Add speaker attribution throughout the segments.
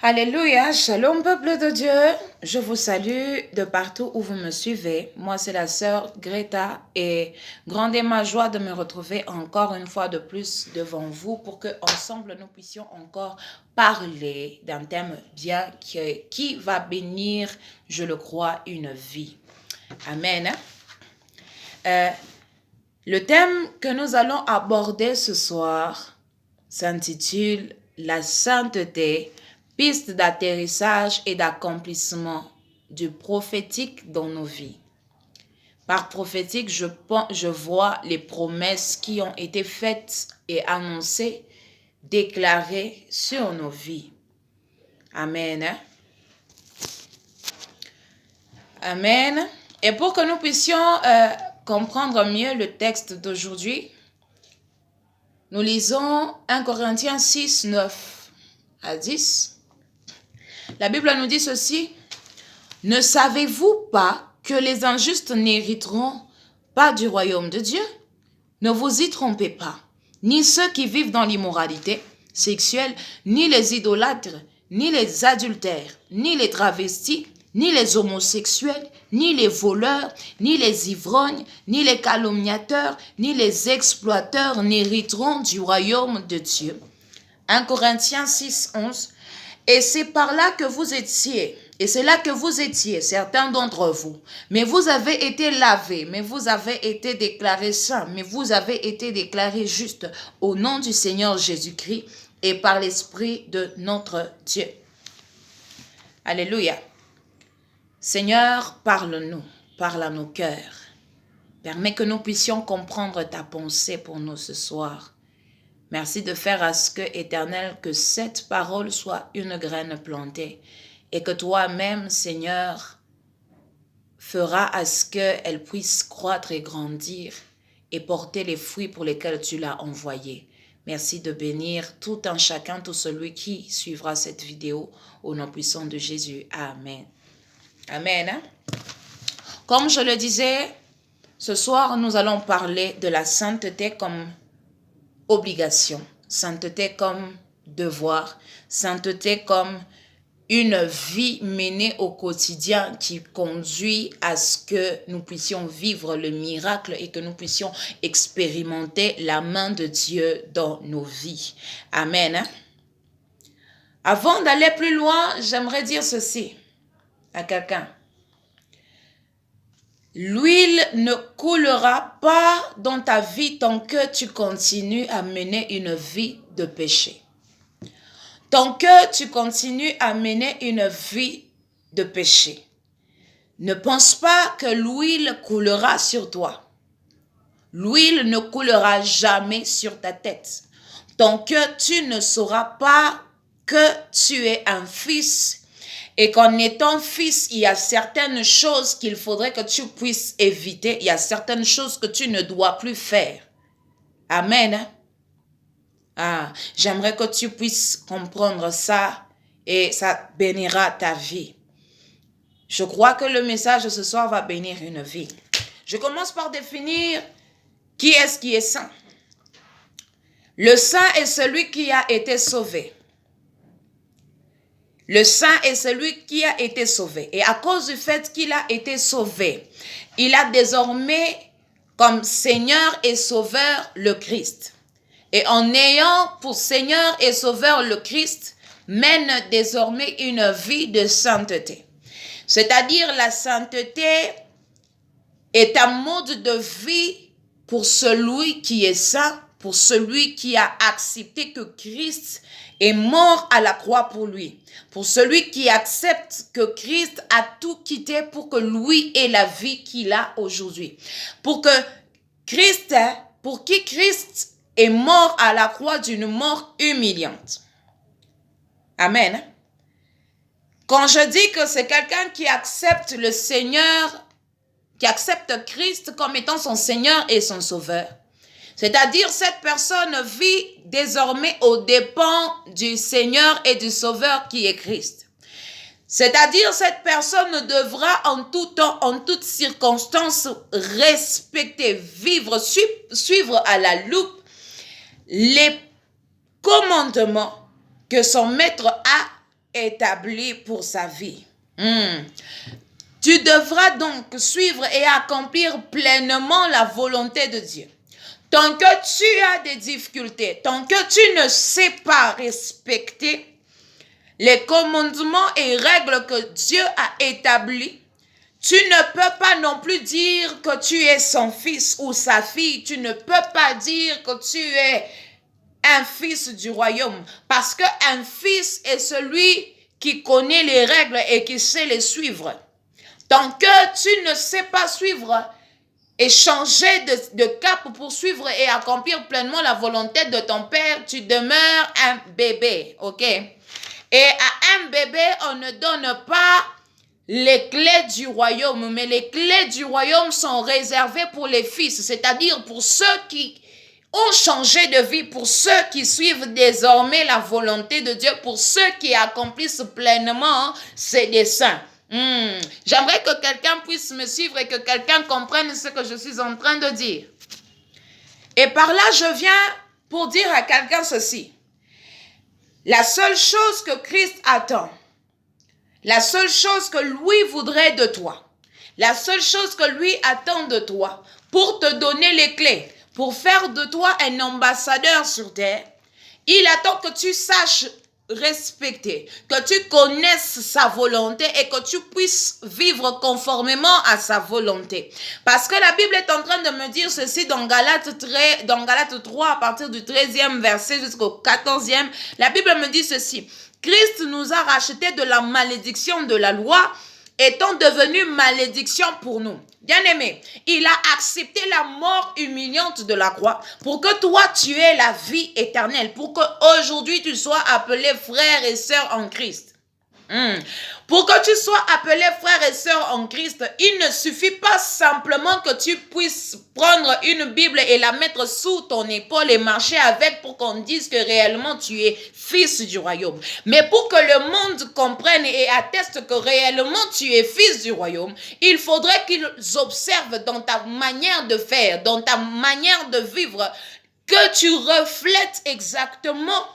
Speaker 1: Alléluia, shalom peuple de Dieu, je vous salue de partout où vous me suivez. Moi c'est la sœur Greta et grande est ma joie de me retrouver encore une fois de plus devant vous pour que ensemble nous puissions encore parler d'un thème bien qui va bénir, je le crois, une vie. Amen. Le thème que nous allons aborder ce soir s'intitule La sainteté, piste d'atterrissage et d'accomplissement du prophétique dans nos vies. Par prophétique, je vois les promesses qui ont été faites et annoncées, déclarées sur nos vies. Amen. Amen. Et pour que nous puissions comprendre mieux le texte d'aujourd'hui, nous lisons 1 Corinthiens 6, 9 à 10. La Bible nous dit ceci. « Ne savez-vous pas que les injustes n'hériteront pas du royaume de Dieu? Ne vous y trompez pas. Ni ceux qui vivent dans l'immoralité sexuelle, ni les idolâtres, ni les adultères, ni les travestis, ni les homosexuels, ni les voleurs, ni les ivrognes, ni les calomniateurs, ni les exploiteurs n'hériteront du royaume de Dieu. » 1 Corinthiens 6, 11. Et c'est par là que vous étiez, et c'est là que vous étiez, certains d'entre vous. Mais vous avez été lavés, mais vous avez été déclarés saints, mais vous avez été déclarés justes au nom du Seigneur Jésus-Christ et par l'Esprit de notre Dieu. Alléluia. Seigneur, parle-nous, parle à nos cœurs. Permets que nous puissions comprendre ta pensée pour nous ce soir. Merci de faire à ce que, Éternel, que cette parole soit une graine plantée et que toi-même, Seigneur, feras à ce qu'elle puisse croître et grandir et porter les fruits pour lesquels tu l'as envoyée. Merci de bénir tout un chacun, tout celui qui suivra cette vidéo au nom puissant de Jésus. Amen. Amen. Comme je le disais, ce soir, nous allons parler de la sainteté comme obligation, sainteté comme devoir, sainteté comme une vie menée au quotidien qui conduit à ce que nous puissions vivre le miracle et que nous puissions expérimenter la main de Dieu dans nos vies. Amen. Avant d'aller plus loin, j'aimerais dire ceci à quelqu'un. L'huile ne coulera pas dans ta vie tant que tu continues à mener une vie de péché. Tant que tu continues à mener une vie de péché. Ne pense pas que l'huile coulera sur toi. L'huile ne coulera jamais sur ta tête. Tant que tu ne sauras pas que tu es un fils et qu'en étant fils, il y a certaines choses qu'il faudrait que tu puisses éviter. Il y a certaines choses que tu ne dois plus faire. Amen. J'aimerais que tu puisses comprendre ça et ça bénira ta vie. Je crois que le message de ce soir va bénir une vie. Je commence par définir qui est saint. Le saint est celui qui a été sauvé. Le saint est celui qui a été sauvé. Et à cause du fait qu'il a été sauvé, il a désormais comme Seigneur et Sauveur le Christ. Et en ayant pour Seigneur et Sauveur le Christ, mène désormais une vie de sainteté. C'est-à-dire la sainteté est un mode de vie pour celui qui est saint, pour celui qui a accepté que Christ est mort à la croix pour lui. Pour celui qui accepte que Christ a tout quitté pour que lui ait la vie qu'il a aujourd'hui. Pour qui Christ est mort à la croix d'une mort humiliante. Amen. Quand je dis que c'est quelqu'un qui accepte le Seigneur, qui accepte Christ comme étant son Seigneur et son Sauveur, c'est-à-dire cette personne vit désormais aux dépens du Seigneur et du Sauveur qui est Christ. C'est-à-dire cette personne devra en tout temps, en toutes circonstances, respecter, vivre, suivre à la loupe les commandements que son maître a établi pour sa vie. Tu devras donc suivre et accomplir pleinement la volonté de Dieu. Tant que tu as des difficultés, tant que tu ne sais pas respecter les commandements et règles que Dieu a établis, tu ne peux pas non plus dire que tu es son fils ou sa fille. Tu ne peux pas dire que tu es un fils du royaume. Parce qu'un fils est celui qui connaît les règles et qui sait les suivre. Tant que tu ne sais pas suivre et changer de cap pour suivre et accomplir pleinement la volonté de ton père, tu demeures un bébé, ok? Et à un bébé, on ne donne pas les clés du royaume, mais les clés du royaume sont réservées pour les fils, c'est-à-dire pour ceux qui ont changé de vie, pour ceux qui suivent désormais la volonté de Dieu, pour ceux qui accomplissent pleinement ses desseins. J'aimerais que quelqu'un puisse me suivre et que quelqu'un comprenne ce que je suis en train de dire. Et par là, je viens pour dire à quelqu'un ceci. La seule chose que Christ attend, la seule chose que lui voudrait de toi, la seule chose que lui attend de toi pour te donner les clés, pour faire de toi un ambassadeur sur terre, il attend que tu saches respecter, que tu connaisses sa volonté et que tu puisses vivre conformément à sa volonté. Parce que la Bible est en train de me dire ceci dans Galates 3 à partir du 13e verset jusqu'au 14e. La Bible me dit ceci. Christ nous a rachetés de la malédiction de la loi, étant devenu malédiction pour nous. Bien-aimé, il a accepté la mort humiliante de la croix pour que toi, tu aies la vie éternelle, pour qu'aujourd'hui, tu sois appelé frère et sœur en Christ. Pour que tu sois appelé frère et sœur en Christ, il ne suffit pas simplement que tu puisses prendre une Bible et la mettre sous ton épaule et marcher avec pour qu'on dise que réellement tu es fils du royaume. Mais pour que le monde comprenne et atteste que réellement tu es fils du royaume, il faudrait qu'ils observent dans ta manière de faire, dans ta manière de vivre, que tu reflètes exactement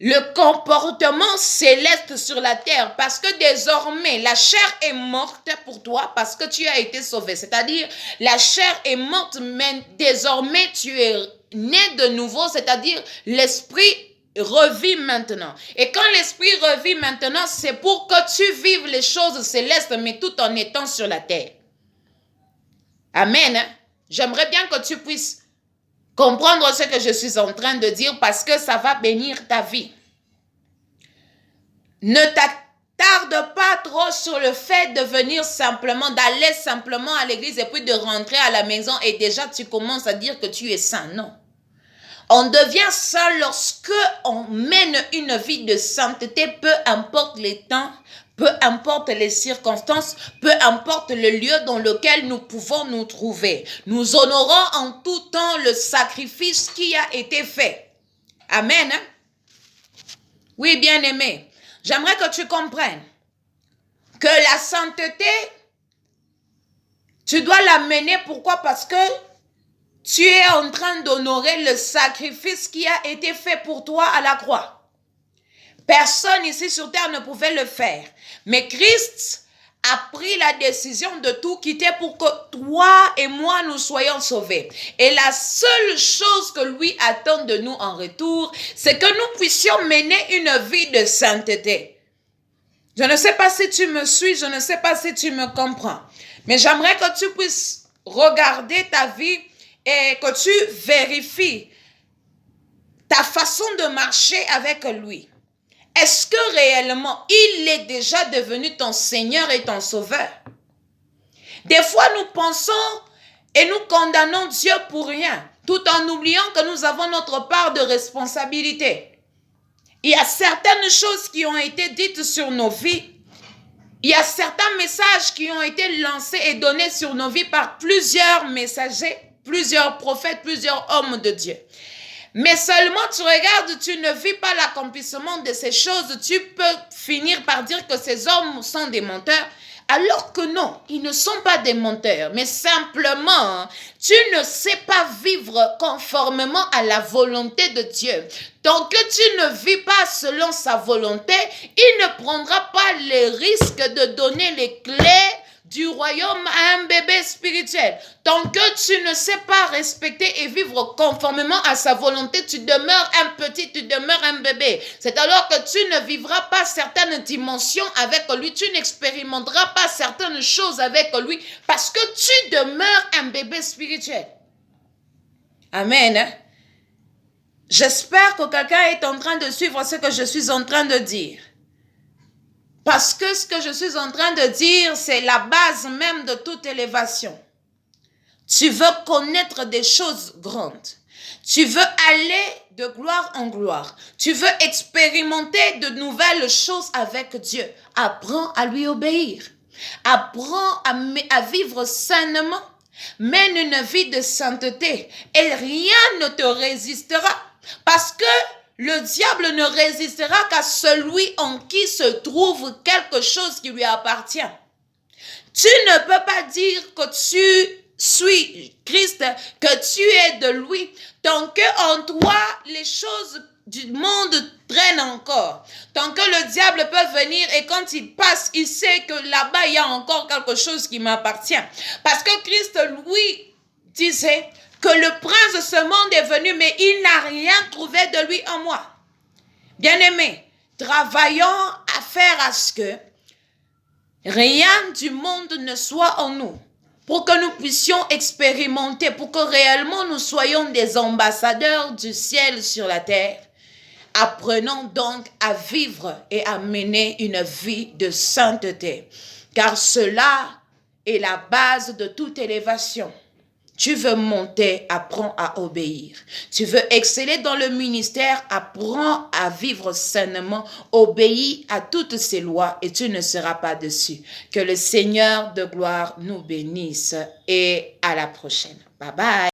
Speaker 1: le comportement céleste sur la terre, parce que désormais la chair est morte pour toi parce que tu as été sauvé. C'est-à-dire la chair est morte, mais désormais tu es né de nouveau, c'est-à-dire l'esprit revit maintenant. Et quand l'esprit revit maintenant, c'est pour que tu vives les choses célestes, mais tout en étant sur la terre. Amen. J'aimerais bien que tu puisses comprendre ce que je suis en train de dire parce que ça va bénir ta vie. Ne t'attarde pas trop sur le fait de venir simplement, d'aller simplement à l'église et puis de rentrer à la maison et déjà tu commences à dire que tu es saint. Non. On devient saint lorsque on mène une vie de sainteté, peu importe les temps, peu importe les circonstances, peu importe le lieu dans lequel nous pouvons nous trouver. Nous honorons en tout temps le sacrifice qui a été fait. Amen. Oui, bien-aimé, j'aimerais que tu comprennes que la sainteté, tu dois la mener. Pourquoi? Parce que tu es en train d'honorer le sacrifice qui a été fait pour toi à la croix. Personne ici sur terre ne pouvait le faire. Mais Christ a pris la décision de tout quitter pour que toi et moi nous soyons sauvés. Et la seule chose que lui attend de nous en retour, c'est que nous puissions mener une vie de sainteté. Je ne sais pas si tu me suis, je ne sais pas si tu me comprends. Mais j'aimerais que tu puisses regarder ta vie et que tu vérifies ta façon de marcher avec lui. Est-ce que réellement, il est déjà devenu ton Seigneur et ton Sauveur? Des fois, nous pensons et nous condamnons Dieu pour rien, tout en oubliant que nous avons notre part de responsabilité. Il y a certaines choses qui ont été dites sur nos vies. Il y a certains messages qui ont été lancés et donnés sur nos vies par plusieurs messagers, plusieurs prophètes, plusieurs hommes de Dieu. Mais seulement tu regardes, tu ne vis pas l'accomplissement de ces choses. Tu peux finir par dire que ces hommes sont des menteurs, Alors que non, ils ne sont pas des menteurs, mais simplement, tu ne sais pas vivre conformément à la volonté de Dieu. Tant que tu ne vis pas selon sa volonté, il ne prendra pas les risques de donner les clés du royaume à un bébé spirituel. Tant que tu ne sais pas respecter et vivre conformément à sa volonté, tu demeures un petit, tu demeures un bébé. C'est alors que tu ne vivras pas certaines dimensions avec lui, tu n'expérimenteras pas certaines choses avec lui parce que tu demeures un bébé spirituel. Amen. J'espère que quelqu'un est en train de suivre ce que je suis en train de dire. Parce que ce que je suis en train de dire, c'est la base même de toute élévation. Tu veux connaître des choses grandes. Tu veux aller de gloire en gloire. Tu veux expérimenter de nouvelles choses avec Dieu. Apprends à lui obéir. Apprends à vivre sainement. Mène une vie de sainteté et rien ne te résistera. Parce que le diable ne résistera qu'à celui en qui se trouve quelque chose qui lui appartient. Tu ne peux pas dire que tu suis Christ, que tu es de lui, tant que en toi les choses du monde traînent encore. Tant que le diable peut venir et quand il passe, il sait que là-bas il y a encore quelque chose qui m'appartient. Parce que Christ, lui, disait que le prince de ce monde est venu, mais il n'a rien trouvé de lui en moi. Bien-aimés, travaillons à faire à ce que rien du monde ne soit en nous, pour que nous puissions expérimenter, pour que réellement nous soyons des ambassadeurs du ciel sur la terre. Apprenons donc à vivre et à mener une vie de sainteté, car cela est la base de toute élévation. Tu veux monter, apprends à obéir. Tu veux exceller dans le ministère, apprends à vivre sainement, obéis à toutes ces lois et tu ne seras pas dessus. Que le Seigneur de gloire nous bénisse et à la prochaine. Bye bye.